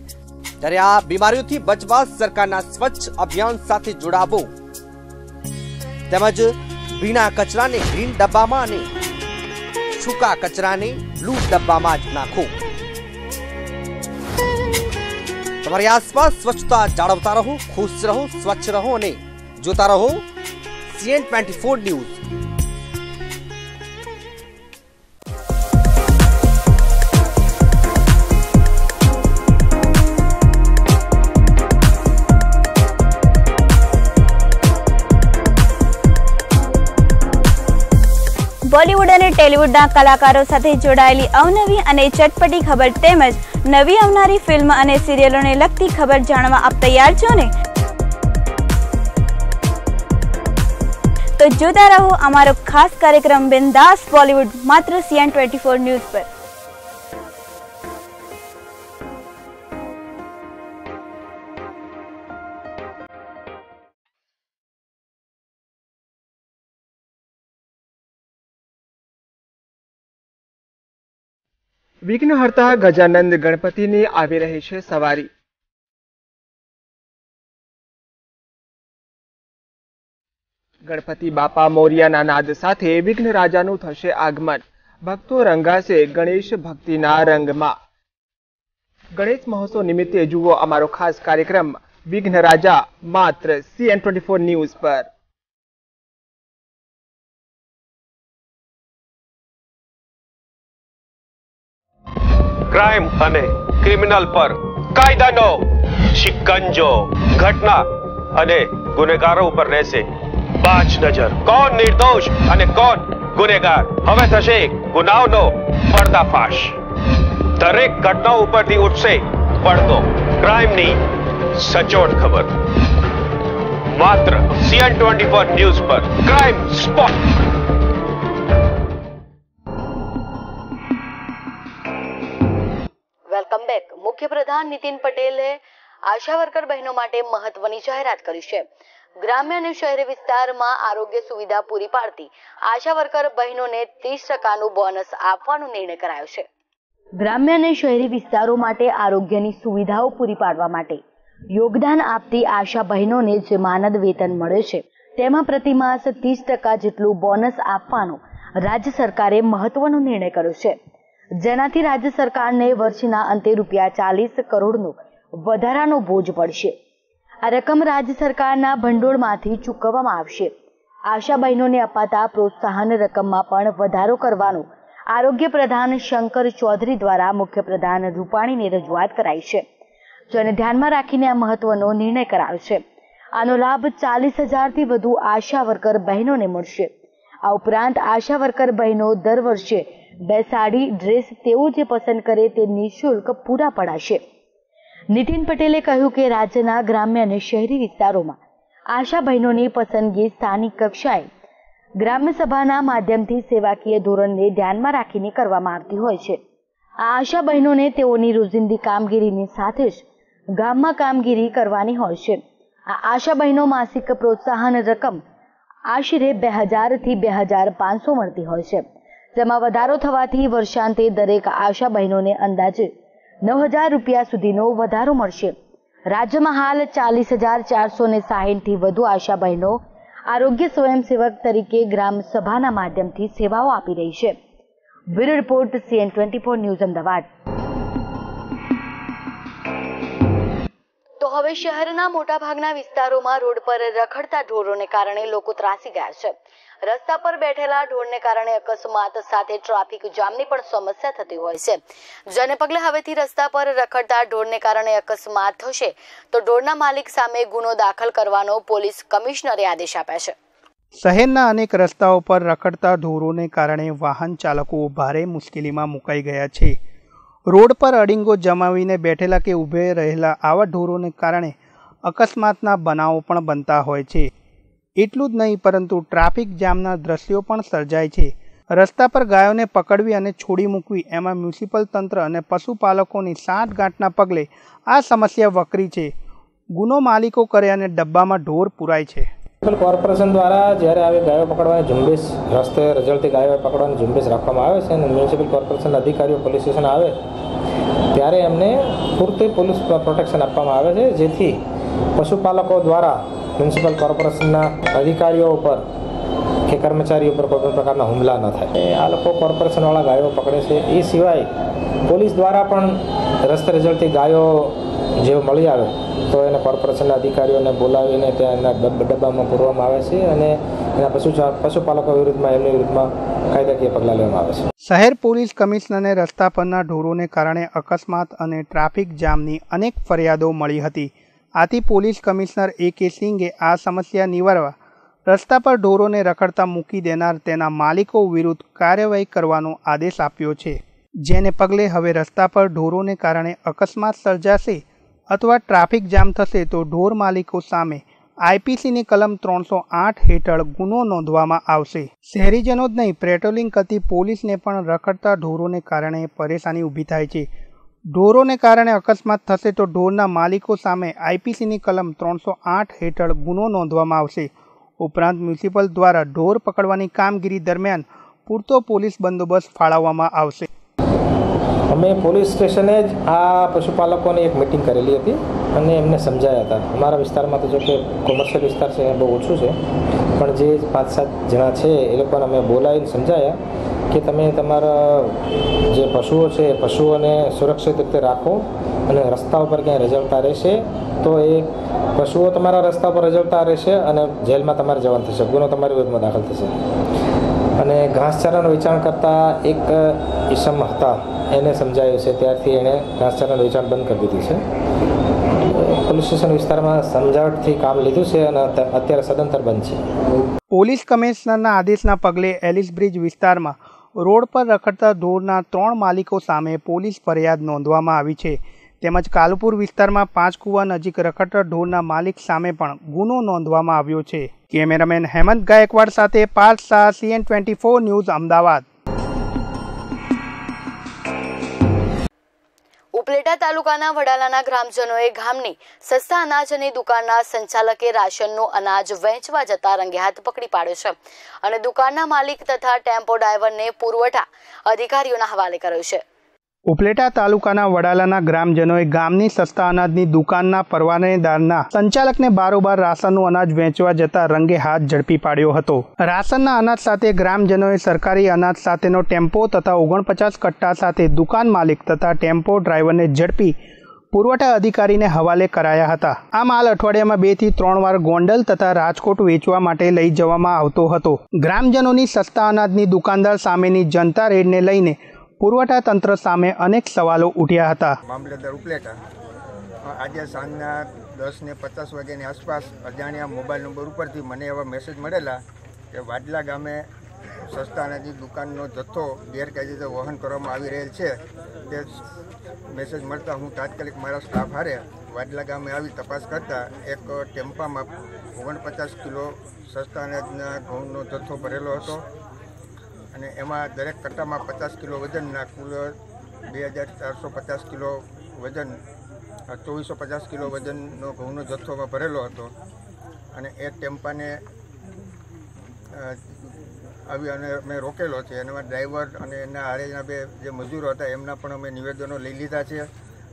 ત્યારે આ બીમારીઓથી બચવા સરકારના સ્વચ્છ અભિયાન સાથે જોડાવો તેમજ ભીના કચરાને ગ્રીન ડબ્બામાં અને સૂકા કચરાને બ્લુ ડબ્બામાં જ નાખો. તમારી આસપાસ સ્વચ્છતા જાળવતા રહો, ખુશ રહો, સ્વચ્છ રહો અને જોતા રહો CN24 ન્યૂઝ. બોલીવુડ અને ટેલીવુડના કલાકારો સાથે જોડાયેલી અવનવી અને ચટપટી ખબર તેમજ નવી આવનારી ફિલ્મ અને સિરિયલોને લગતી ખબર જાણવા આપ તૈયાર છો ને? તો જોતા રહો અમારો ખાસ કાર્યક્રમ બિંદાસ બોલીવુડ માત્ર CN24 ન્યૂઝ પર. વિઘ્નહર્તા ગજાનંદ ગણપતિની આવી રહી છે સવારી। ગણપતિ બાપા મોરિયાના નાદ સાથે વિઘ્ન રાજાનું થશે આગમન। ભક્તો રંગાશે ગણેશ ભક્તિના રંગમાં। ગણેશ મહોત્સવ નિમિત્તે જુઓ અમારો ખાસ કાર્યક્રમ વિઘ્ન રાજા માત્ર CN24 ન્યૂઝ પર। ક્રાઇમ અને ક્રિમિનલ પર કાયદાનો શિકંજો, ઘટના અને ગુનેગારો ઉપર રહેશે બાજ નજર। કોણ નિર્દોષ અને કોણ ગુનેગાર, હવે થશે ગુનાઓનો પર્દાફાશ। દરેક ઘટના ઉપરથી ઉઠશે પડતો ક્રાઇમની સચોટ ખબર। માત્ર CN24 ન્યૂઝ પર ક્રાઇમ સ્પોટ। Welcome back. મુખ્યપ્રધાન નીતિન પટેલે આશા વર્કર બહેનો માટે મહત્વની જાહેરાત કરી છે। ગ્રામ્ય અને શહેરી વિસ્તારમાં આરોગ્ય સુવિધા પૂરી પાડતી આશા વર્કર બહેનોને 30% બોનસ આપવાનો નિર્ણય કરાયો છે। ગ્રામ્ય અને શહેરી વિસ્તારો માટે આરોગ્યની સુવિધાઓ પૂરી પાડવા માટે યોગદાન આપતી આશા બહેનોને જે માનદ વેતન મળે છે તેમાં પ્રતિમાસ 30% જેટલું બોનસ આપવાનો રાજ્ય સરકારે મહત્વનો નિર્ણય કર્યો છે, જેનાથી રાજ્ય સરકારને વર્ષના અંતે ₹40 કરોડનો વધારાનો બોજ પડશે। આ રકમ રાજ્ય સરકારના ભંડોળમાંથી ચૂકવવામાં આવશે। આશા બહેનોને અપાતા પ્રોત્સાહન રકમમાં પણ વધારો કરવાનો આરોગ્ય પ્રધાન શંકર ચૌધરી દ્વારા મુખ્યપ્રધાન રૂપાણીને રજૂઆત કરાઈ છે, જેને ધ્યાનમાં રાખીને આ મહત્વનો નિર્ણય કરાયો છે। આનો લાભ 40,000થી વધુ આશા વર્કર બહેનોને મળશે। આ ઉપરાંત આશા વર્કર બહેનો દર વર્ષે 2 સાડી ડ્રેસ તેઓ જે પસંદ કરે તે નિઃશુલ્ક પૂરા પડાશે। નીતિન પટેલે કહ્યું કે રાજ્યના ગ્રામ્ય અને શહેરી વિસ્તારોમાં આશા બહેનોની પસંદગી સ્થાનિક કક્ષાએ ગ્રામ્ય સભાના માધ્યમથી સેવાકીય ધોરણને ધ્યાનમાં રાખીને કરવામાં આવતી હોય છે। આ આશા બહેનોને તેઓની રોજિંદી કામગીરીની સાથે જ ગામમાં કામગીરી કરવાની હોય છે। આ આશા બહેનો માસિક પ્રોત્સાહન રકમ આશરે 2000થી 2500 મળતી હોય છે, જેમાં વધારો થવાથી વર્ષાંતે દરેક આશા બહેનોને અંદાજે ₹9000 સુધીનો વધારો મળશે। રાજ્યમાં હાલ 40,460થી વધુ આશા બહેનો આરોગ્ય સ્વયંસેવક તરીકે ગ્રામ સભાના માધ્યમથી સેવાઓ આપી રહી છે। Bureau report CN24 news Ahmedabad. તો હવે શહેરના મોટાભાગના વિસ્તારોમાં રોડ પર રખડતા ઢોરોને કારણે લોકો ત્રાસી ગયા છે। રસ્તા પર બેઠેલા ઢોરને કારણે અકસ્માત સાથે ટ્રાફિક જામની પણ સમસ્યા થતી હોય છે, જેને પગલે હવેથી રસ્તા પર રખડતા ઢોરને કારણે અકસ્માત થશે તો ઢોરના માલિક સામે ગુનો દાખલ કરવાનો પોલીસ કમિશનરે આદેશ આપ્યા છે। શહેરના અનેક રસ્તાઓ પર રખડતા ઢોરોને કારણે વાહન ચાલકો ભારે મુશ્કેલીમાં મુકાઈ ગયા છે। રોડ પર અડીંગો જમાવીને બેઠેલા કે ઊભે રહેલા આવા ઢોરોને કારણે અકસ્માતના બનાવો પણ બનતા હોય છે। એટલું જ નહીં પરંતુ ટ્રાફિક જામના દ્રશ્યો પણ સર્જાય છે। રસ્તા પર ગાયોને પકડવી અને છોડી મૂકવી એમાં મ્યુનિસિપલ તંત્ર અને પશુપાલકોની સાંઠગાંઠના પગલે આ સમસ્યા વકરી છે। ગુનો માલિકો કરે અને ડબ્બામાં ઢોર પુરાય છે। મ્યુનિસિપલ કોર્પોરેશન દ્વારા જ્યારે આવી ગાયો પકડવાની ઝુંબેશ, રસ્તે રજળતી ગાયો પકડવાની ઝુંબેશ રાખવામાં આવે છે અને મ્યુનિસિપલ કોર્પોરેશન અધિકારીઓ પોલીસ સ્ટેશન આવે ત્યારે એમને પૂરતી પોલીસ પ્રોટેક્શન આપવામાં આવે છે, જેથી પશુપાલકો દ્વારા મ્યુનિસિપલ કોર્પોરેશનના અધિકારીઓ ઉપર કે કર્મચારીઓ ઉપર કોઈ પણ પ્રકારના હુમલા ન થાય। આ લોકો કોર્પોરેશનવાળા ગાયો પકડે છે। એ સિવાય પોલીસ દ્વારા પણ રસ્તે રજળતી ગાયો જે મળી આવે તો એને કોર્પોરેશનના અધિકારીઓને બોલાવીને ત્યાં એના ડબ્બામાં પૂરવામાં આવે છે અને એના પશુપાલકો વિરુદ્ધમાં એમની વિરુદ્ધમાં કાયદાકીય પગલાં લેવામાં આવે છે। શહેર પોલીસ કમિશનરને રસ્તા પરના ઢોરોને કારણે અકસ્માત અને ટ્રાફિક જામની અનેક ફરિયાદો મળી હતી। આથી પોલીસ કમિશનર AK સિંઘે આ સમસ્યા નિવારવા રસ્તા પર ઢોરોને રખડતા મૂકી દેનાર તેના માલિકો વિરુદ્ધ કાર્યવાહી કરવાનો આદેશ આપ્યો છે, જેને પગલે હવે રસ્તા પર ઢોરોને કારણે અકસ્માત સર્જાશે અથવા ટ્રાફિક જામ થશે તો ઢોર માલિકો સામે IPCની કલમ 308 હેઠળ ગુનો નોંધવામાં આવશે। શહેરીજનો જ નહીં, પેટ્રોલિંગ કરતી પોલીસને પણ રખડતા ઢોરોને કારણે પરેશાની ઊભી થાય છે। ઢોરોને કારણે અકસ્માત થશે તો ઢોરના માલિકો સામે IPCની કલમ 308 હેઠળ ગુનો નોંધવામાં આવશે। ઉપરાંત મ્યુનિસિપલ દ્વારા ઢોર પકડવાની કામગીરી દરમિયાન પૂરતો પોલીસ બંદોબસ્ત ફાળવવામાં આવશે। અમે પોલીસ સ્ટેશને જ આ પશુપાલકોની એક મિટિંગ કરેલી હતી અને એમને સમજાયા હતા. અમારા વિસ્તારમાં તો જો કે કોમર્શિયલ વિસ્તાર છે બહુ ઓછું છે, પણ જે 5-7 જણા છે એ લોકોને અમે બોલાવીને સમજાયા કે તમે તમારા જે પશુઓ છે એ પશુઓને સુરક્ષિત રીતે રાખો અને રસ્તા ઉપર ક્યાંય રઝળતા રહેશે તો એ પશુઓ તમારા રસ્તા પર રઝળતા રહેશે અને જેલમાં તમારે જવાનું થશે, ગુનો તમારી વિરુદ્ધમાં દાખલ થશે. અને ઘાસચારાનું વેચાણ કરતા એક ઈસમ હતા, એને સમજાયું છે, ત્યારથી એણે ઘાસચારાનું વેચાણ બંધ કરી દીધું છે. પોલીસ સ્ટેશન વિસ્તારમાં સમજાવટથી કામ લીધું છે અને અત્યારે સદંતર બંધ છે. પોલીસ કમિશનરના આદેશના પગલે એલિસ બ્રિજ વિસ્તારમાં રોડ પર રખડતા ઢોરના 3 માલિકો સામે પોલીસ ફરિયાદ નોંધવામાં આવી છે. તેમજ કાલુપુર વિસ્તારમાં 5 કુવા નજીક રખડતા ઢોરના માલિક સામે પણ ગુનો નોંધવામાં આવ્યો છે. કેમેરામેન હેમંત ગાયકવાડ સાથે પાર્થ શાહ, CN24 ન્યૂઝ, અમદાવાદ. ઉપલેટા તાલુકાના વડાલાના ગ્રામજનોએ ગામની સસ્તા અનાજની દુકાનના સંચાલકે રાશનનું અનાજ વહેંચવા જતા રંગે હાથ પકડી પાડ્યો છે અને દુકાનના માલિક તથા ટેમ્પો ડ્રાઈવરને પુરવઠા અધિકારીઓના હવાલે કર્યો છે. ઉપલેટા તાલુકાના વડાલાના ગ્રામજનોએ ગામની સસ્તા અનાજની દુકાનના પરવાનેદારના સંચાલકને બારોબાર રાશનનું અનાજ વેચવા જતા રંગે હાથ ઝડપી પાડ્યો હતો. રાશનના અનાજ સાથે ગ્રામજનોએ સરકારી અનાજ સાથેનો ટેમ્પો તથા 49 કટ્ટા સાથે દુકાન માલિક તથા ટેમ્પો ડ્રાઈવરને ઝડપી પુરવઠા અધિકારીને હવાલે કરાયા હતા. આ માલ અઠવાડિયામાં 2 થી 3 વાર ગોંડલ તથા રાજકોટ વેચવા માટે લઈ જવામાં આવતો હતો. ગ્રામજનોની સસ્તા અનાજની દુકાનદાર સામેની જનતા રેડને લઈને પુરવઠા તંત્ર સામે અનેક સવાલો ઉઠ્યા હતા. મામલતદાર ઉપલેટા આજે સાંજના 10:50 વાગ્યાની આસપાસ અજાણ્યા મોબાઈલ નંબર ઉપરથી મને એવા મેસેજ મળેલા કે વાડલા ગામે સસ્તા અનાજની દુકાનનો જથ્થો ગેરકાયદેસર વહન કરવામાં આવી રહેલ છે. તે મેસેજ મળતા હું તાત્કાલિક મારા સ્ટાફ હારે વાડલા ગામે આવી તપાસ કરતા એક ટેમ્પામાં 49 કિલો સસ્તા અનાજના ઘઉંનો જથ્થો ભરેલો હતો અને એમાં દરેક કટ્ટામાં 50 કિલો વજનના કુલ 2450 કિલો વજન 2450 કિલો વજનનો ઘઉંનો જથ્થોમાં ભરેલો હતો. અને એ ટેમ્પાને આવી અને મેં રોકેલો છે. એમાં ડ્રાઈવર અને એના હારેના 2 જે મજૂરો હતા એમના પણ અમે નિવેદનો લઈ લીધા છે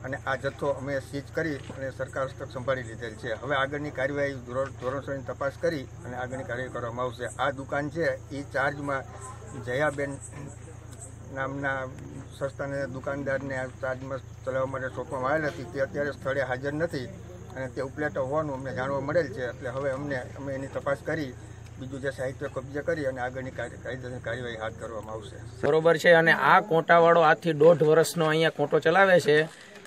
અને આ જથ્થો અમે સીઝ કરી અને સરકાર હસ્તક સંભાળી લીધેલ છે. હવે આગળની કાર્યવાહી ધોરણસરની તપાસ કરી અને આગળની કાર્યવાહી કરવામાં આવશે. આ દુકાન છે એ ચાર્જમાં જયાબેન નામના સસ્તાના દુકાનદારને આ ચાર્જમાં ચલાવવા માટે સોંપવામાં આવેલ હતી. તે અત્યારે સ્થળે હાજર નથી અને તે ઉપલેટા હોવાનું અમને જાણવા મળેલ છે. એટલે હવે અમે એની તપાસ કરી બીજું જે સાહિત્ય કબજે કરી અને આગળની કાયદેસરની કાર્યવાહી હાથ કરવામાં આવશે. બરોબર છે. અને આ કોંટાવાળો આજથી 1.5 વર્ષનો અહીંયા કોંટો ચલાવે છે.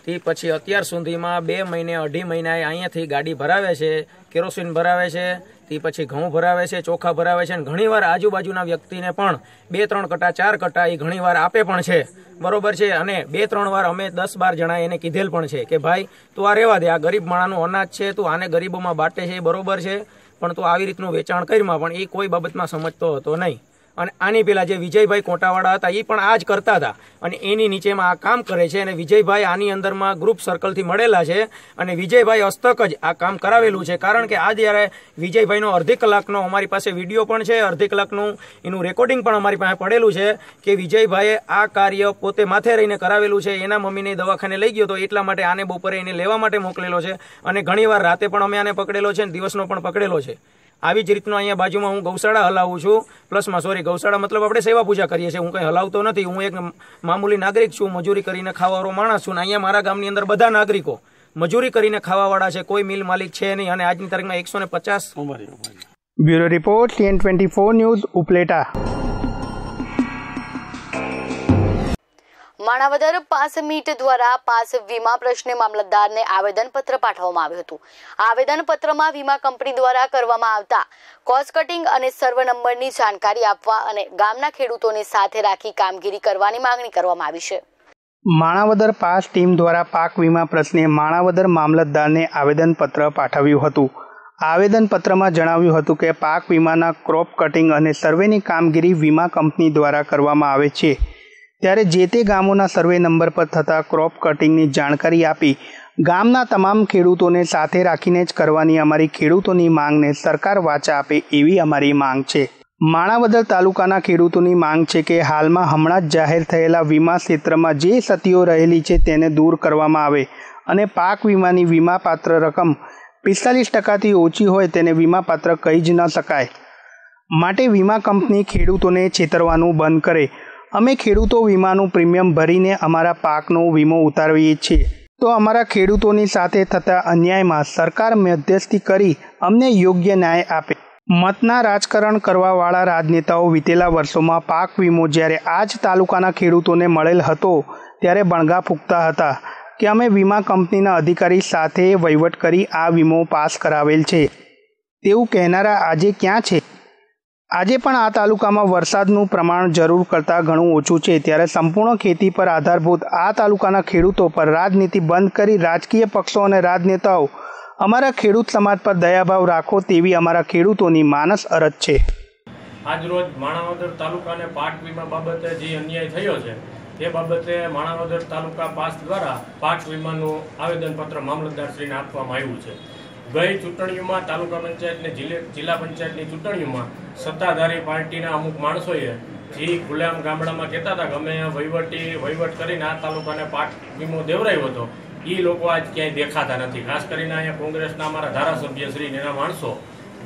તે પછી અત્યાર સુધીમાં 2 મહિને 2.5 મહિનાએ અહીંયાથી ગાડી ભરાવે છે, કેરોસીન ભરાવે છે, તે પછી ઘઉં ભરાવે છે, ચોખા ભરાવે છે અને ઘણીવાર આજુબાજુના વ્યક્તિને પણ 2-3 કટ્ટા 4 કટ્ટા એ ઘણીવાર આપે પણ છે. બરોબર છે. અને 2-3 વાર અમે 10-12 જણા એને કીધેલ પણ છે કે ભાઈ તું આ રહેવા દે, આ ગરીબ માણાનું અનાજ છે, તું આને ગરીબોમાં બાટે છે, બરોબર છે, પણ તું આવી રીતનું વેચાણ કરીમાં, પણ એ કોઈ બાબતમાં સમજતો હતો નહીં. અને આની પેલા જે વિજયભાઈ કોટાવાળા હતા એ પણ આ જ કરતા હતા અને એની નીચેમાં આ કામ કરે છે. અને વિજયભાઈ આની અંદરમાં ગ્રુપ સર્કલથી મળેલા છે અને વિજયભાઈ હસ્તક જ આ કામ કરાવેલું છે. કારણ કે આ જ્યારે વિજયભાઈનો અડધી કલાકનો અમારી પાસે વિડીયો પણ છે, અડધી કલાકનું એનું રેકોર્ડિંગ પણ અમારી પાસે પડેલું છે કે વિજયભાઈએ આ કાર્ય પોતે માથે રહીને કરાવેલું છે. એના મમ્મીને દવાખાને લઈ ગયો તો એટલા માટે આને બપોરે એને લેવા માટે મોકલેલો છે અને ઘણીવાર રાતે પણ અમે આને પકડેલો છે અને દિવસનો પણ પકડેલો છે. આવી જ રીતનો અહીંયા બાજુમાં હું ગૌશાળા હલાવું છું. પ્લસમાં ગૌશાળા મતલબ આપણે સેવા પૂજા કરીએ છીએ. હું કંઈ હલાવતો નથી. હું એક મામૂલી નાગરિક છું, મજૂરી કરીને ખાવાવાળો માણસ છું. અહીંયા મારા ગામની અંદર બધા નાગરિકો મજૂરી કરીને ખાવાવાળા છે, કોઈ મિલ માલિક છે નહીં. અને આજની તારીખમાં 150. Bureau report, CN24 news, Upleta. Manavadar pass meet દ્વારા પાસ વીમા પ્રશ્ને મામલતદારને આવેદનપત્ર પાઠવવામાં આવ્યું હતું. આવેદનપત્રમાં વીમા કંપની દ્વારા કરવામાં આવતા કોસ્ટ કટિંગ અને સર્વ નંબરની જાણકારી આપવા અને ગામના ખેડૂતોને સાથે રાખી કામગીરી કરવાની માંગણી કરવામાં આવી છે. માણાવદર પાસ ટીમ દ્વારા પાક વીમા પ્રશ્ને માણાવદર મામલતદારને આવેદનપત્ર પાઠવ્યું હતું. આવેદનપત્રમાં જણાવ્યું હતું કે પાક વીમાના ક્રોપ કટિંગ અને સર્વેની કામગીરી વીમા કંપની દ્વારા કરવામાં આવે છે, ત્યારે જે તે ગામોના સર્વે નંબર પર થતા ક્રોપ કટિંગની જાણકારી આપી ગામના તમામ ખેડૂતોને સાથે રાખીને જ કરવાની અમારી ખેડૂતોની માંગને સરકાર વાચા આપે એવી અમારી માંગ છે. માણાવદર તાલુકાના ખેડૂતોની માંગ છે કે હાલમાં હમણાં જ જાહેર થયેલા વીમા ક્ષેત્રમાં જે ક્ષતિઓ રહેલી છે તેને દૂર કરવામાં આવે અને પાક વીમાની વીમાપાત્ર રકમ 45%થી ઓછી હોય તેને વીમાપાત્ર કહી જ ન શકાય. માટે વીમા કંપની ખેડૂતોને છેતરવાનું બંધ કરે. અમે ખેડૂતો વીમાનું પ્રીમિયમ ભરીને અમારા પાકનો વીમો ઉતારીએ છીએ, તો અમારા ખેડૂતોની સાથે થતા અન્યાયમાં સરકાર મધ્યસ્થી કરી અમને યોગ્ય ન્યાય આપે. મતના રાજકારણ કરવાવાળા રાજનેતાઓ વીતેલા વર્ષોમાં પાક વીમો જ્યારે આ જ તાલુકાના ખેડૂતોને મળેલ હતો ત્યારે બણગા ફૂંકતા હતા કે અમે વીમા કંપનીના અધિકારી સાથે વહીવટ કરી આ વીમો પાસ કરાવેલ છે. તેવું કહેનારા આજે ક્યાં છે? આજે પણ આ તાલુકામાં વરસાદનું પ્રમાણ જરૂર કરતાં ઘણું ઓછું છે, ત્યારે સંપૂર્ણ ખેતી પર આધારભૂત આ તાલુકાના ખેડૂતો પર રાજનીતિ બંધ કરી રાજકીય પક્ષો અને રાજનેતાઓ અમારા ખેડૂત સમાજ પર દયાભાવ રાખો તેવી અમારા ખેડૂતોની માનસ અરજ છે. આજરોજ માણાવદર તાલુકાને પાક વીમા બાબતે જે અન્યાય થયો છે તે બાબતે માણાવદર તાલુકા પાસ દ્વારા પાક વીમાનું આવેદનપત્ર મામલતદારશ્રીને આપવામાં આવ્યું છે. ગઈ ચૂંટણીઓમાં તાલુકા પંચાયત ને જિલ્લા પંચાયતની ચૂંટણીઓમાં સત્તાધારી પાર્ટીના અમુક માણસોએ જે ખુલ્લેઆમ ગામડામાં કહેતા હતા કે અમે વહીવટ કરીને આ તાલુકાને પાક વીમો દેવરાયો હતો, એ લોકો આજ ક્યાંય દેખાતા નથી. ખાસ કરીને અહીંયા કોંગ્રેસના અમારા ધારાસભ્યશ્રી એના માણસો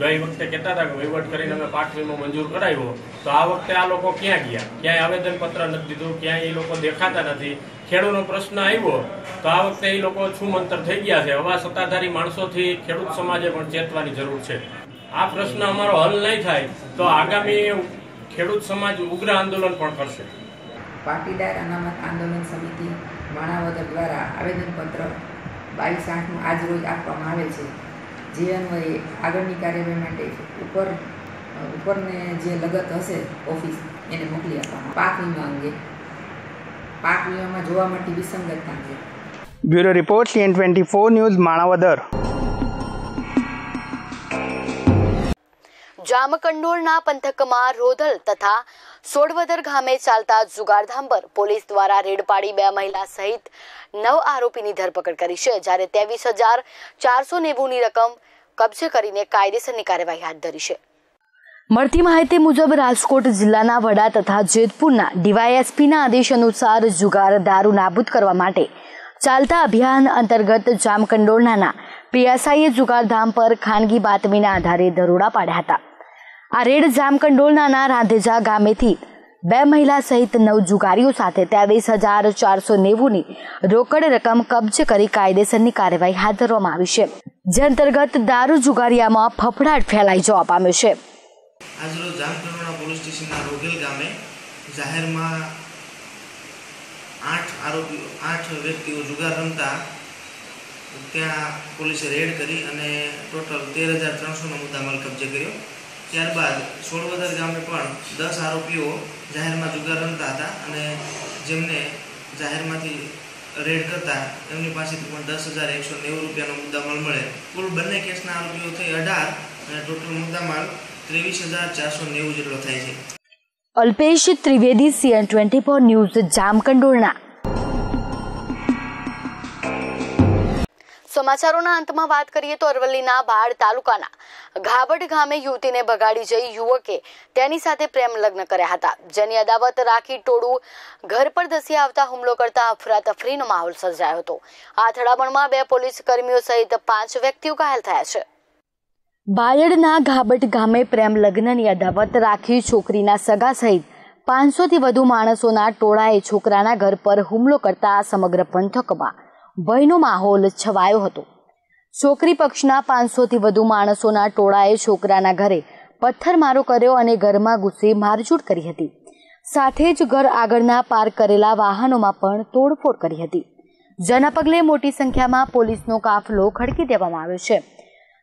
ગઈ વખતે કહેતા હતા કે વહીવટ કરીને અમે પાક વીમો મંજૂર કરાવ્યો, તો આ વખતે આ લોકો ક્યાં ગયા? ક્યાંય આવેદનપત્ર નથી દીધું, ક્યાંય એ લોકો દેખાતા નથી. ખેડૂતનો પ્રશ્ન આવ્યો તો આ વખતે એ લોકો છૂમંતર થઈ ગયા છે. હવે સત્તાધારી માણસોથી ખેડૂત સમાજે પણ ચેતવાની જરૂર છે. આ પ્રશ્ન અમારો હલ નહીં થાય તો આગામી ખેડૂત સમાજ ઉગ્ર આંદોલન પણ કરશે. પાટીદાર અનામત આંદોલન સમિતિ માણાવદર દ્વારા આવેદનપત્ર 22/8નું આજરોજ આપવામાં આવેલ છે, જે અન્વયે આગળની કાર્યવાહી માટે ઉપરને જે લગત હશે ઓફિસ એને મોકલી આપવામાં. પાક વીમા અંગે પાક વીમામાં જોવા મળતી વિસંગતતા છે. Bureau report CN24 news Manavadar. જામકંડોળના પંથકમાં રોધલ તથા સોડવદર ગામે ચાલતા જુગારધામ પર પોલીસ દ્વારા રેડ પાડી 2 મહિલા સહિત 9 આરોપીની ધરપકડ કરી છે, જ્યારે 23,490ની રકમ કબજે કરીને કાયદેસરની કાર્યવાહી હાથ ધરી છે. મળતી માહિતી મુજબ રાજકોટ જિલ્લાના વડા તથા જેતપુરના ડીવાયએસપીના આદેશ અનુસાર જુગાર દારૂ નાબૂદ કરવા માટે ચાલતા અભિયાન અંતર્ગત જામકંડોળના પીએસઆઈએ જુગારધામ પર ખાનગી બાતમીના આધારે દરોડા પાડ્યા હતા. આ રેડ જામકંડોળના રાંધેજા ગામેથી 2 મહિલા સહિત 9 જુગારીઓ સાથે 23,490ની રોકડ રકમ કબજે કરી કાયદેસરની કાર્યવાહી હાથ ધરવામાં આવી છે, જે અંતર્ગત દારૂ જુગારિયામાં ફફડાટ ફેલાઈ જવા પામ્યો છે. આજરોજ જામકંડોળના પોલીસ સ્ટેશનના રોગેલ ગામે જાહેરમાં 8 વ્યક્તિઓ જુગાર રમતા ત્યાં પોલીસે રેડ કરી અને ટોટલ 13,300નો મુદ્દામાલ કબજે કર્યો. ત્યારબાદ સોડવદર ગામે પણ 10 આરોપીઓ જાહેરમાં જુગાર રમતા હતા અને જેમને જાહેરમાંથી રેડ કરતા એમની પાસેથી પણ 10,190 રૂપિયાનો મુદ્દામાલ મળે. કુલ બંને કેસના આરોપીઓ થઈ 18 અને ટોટલ મુદ્દામાલ 23,490 જેટલો થાય છે. અલ્પેશ ત્રિવેદી, CN24 ન્યૂઝ, જામકંડોળના. સમાચારોના અંતમાં વાત કરીએ તો અરવલ્લીના બાળ તાલુકાના ઘાબડ ગામે યુવતીને ભગાડી જઈ યુવકે તેની સાથે પ્રેમ લગ્ન કર્યા હતા, જેની અદાવત રાખી ટોળું ઘર પર ધસી આવતા હુમલો કરતા અફરાતફરીનો માહોલ સર્જાયો હતો. આ અથડામણમાં 2 પોલીસ કર્મીઓ સહિત 5 વ્યક્તિઓ ઘાયલ થયા છે. બાયડના ઘાબટ ગામે પ્રેમ લગ્નની અદાવત રાખી છોકરીના સગા સહિત 500થી વધુ માણસોના ટોળાએ છોકરાના ઘર પર હુમલો કરતા સમગ્ર પંથકમાં ભયનો માહોલ છવાયો હતો. છોકરી પક્ષના 500થી વધુ માણસોના ટોળાએ છોકરાના ઘરે પથ્થરમારો કર્યો અને ઘરમાં ઘૂસી મારઝૂડ કરી હતી. સાથે જ ઘર આગળના પાર્ક કરેલા વાહનોમાં પણ તોડફોડ કરી હતી, જેના પગલે મોટી સંખ્યામાં પોલીસનો કાફલો ખડકી દેવામાં આવ્યો છે.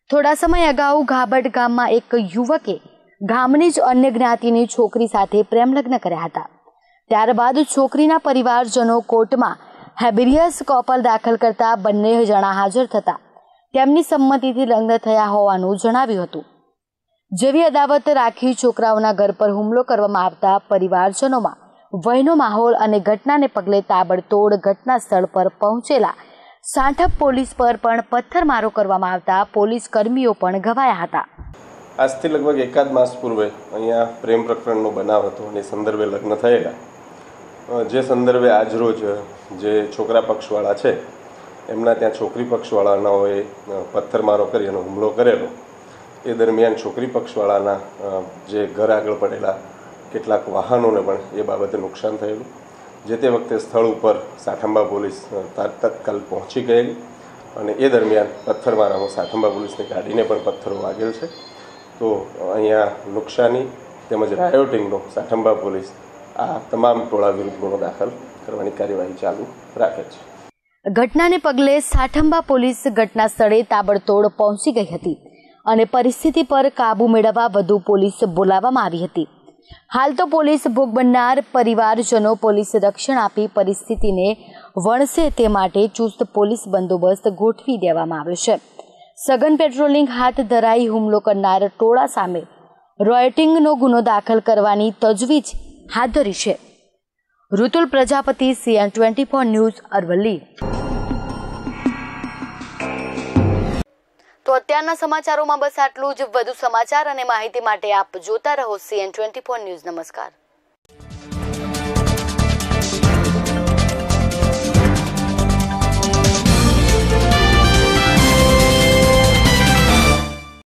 થોડા સમય અગાઉ ઘાબડ ગામમાં એક યુવકે ગામની જ અન્ય જ્ઞાતિની છોકરી સાથે પ્રેમ લગ્ન કર્યા હતા. ત્યારબાદ છોકરીના પરિવારજનો કોર્ટમાં હેબિયસ કોર્પસ દાખલ કરતા બંને જણા હાજર થતા તેમની સંમતિથી લગ્ન થયા હોવાનું જણાવ્યું હતું. જેવી અદાવત રાખી છોકરાઓના ઘર પર હુમલો કરવામાં આવતા પરિવારજનોમાં ભયનો માહોલ અને ઘટનાને પગલે તાબડતોડ ઘટના સ્થળ પર પહોંચેલા સાંઠપ પોલીસ પર પણ પથ્થરમારો કરવામાં આવતા પોલીસ કર્મીઓ પણ ઘવાયા હતા. આજથી લગભગ એકાદ માસ પૂર્વે અહીંયા પ્રેમ પ્રકરણનો બનાવ હતો અને સંદર્ભે લગ્ન થયેલા, જે સંદર્ભે આજરોજ જે છોકરા પક્ષવાળા છે એમના ત્યાં છોકરી પક્ષવાળાનાઓએ પથ્થરમારો કરી અને હુમલો કરેલો. એ દરમિયાન છોકરી પક્ષવાળાના જે ઘર આગળ પડેલા કેટલાક વાહનોને પણ એ બાબતે નુકસાન થયેલું. જે તે વખતે સ્થળ ઉપર સાઠંબા પોલીસ તત્કાલ પહોંચી ગયેલી અને એ દરમિયાન પથ્થરમારામાં સાઠંબા પોલીસની ગાડીને પણ પથ્થરો વાગેલ છે. તો અહીંયા નુકસાની તેમજ રાયોટિંગનો સાઠંબા પોલીસ આ તમામ ટોળા વિરુદ્ધ ગુનો દાખલ કરવાની કાર્યવાહી ચાલુ રાખે છે. ઘટનાને પગલે સાઠંબા પોલીસ ઘટના સ્થળે તાબડતોડ પહોંચી ગઈ હતી અને પરિસ્થિતિ પર કાબુ મેળવવા વધુ પોલીસ બોલાવવામાં આવી હતી. હાલ તો પોલીસ ભોગ બનનાર પરિવારજનો પોલીસ રક્ષણ આપી પરિસ્થિતિને વણસે તે માટે ચુસ્ત પોલીસ બંદોબસ્ત ગોઠવી દેવામાં આવ્યો છે. સઘન પેટ્રોલિંગ હાથ ધરાઈ હુમલો કરનાર ટોળા સામે રોયટિંગનો ગુનો દાખલ કરવાની તજવીજ હાથ ધરી છે. Rutul Prajapati, CN24 news, Aravalli. તો અત્યારના સમાચારોમાં બસ આટલું જ. વધુ સમાચાર અને માહિતી માટે આપ જોતા રહો CN24 ન્યૂઝ. નમસ્કાર.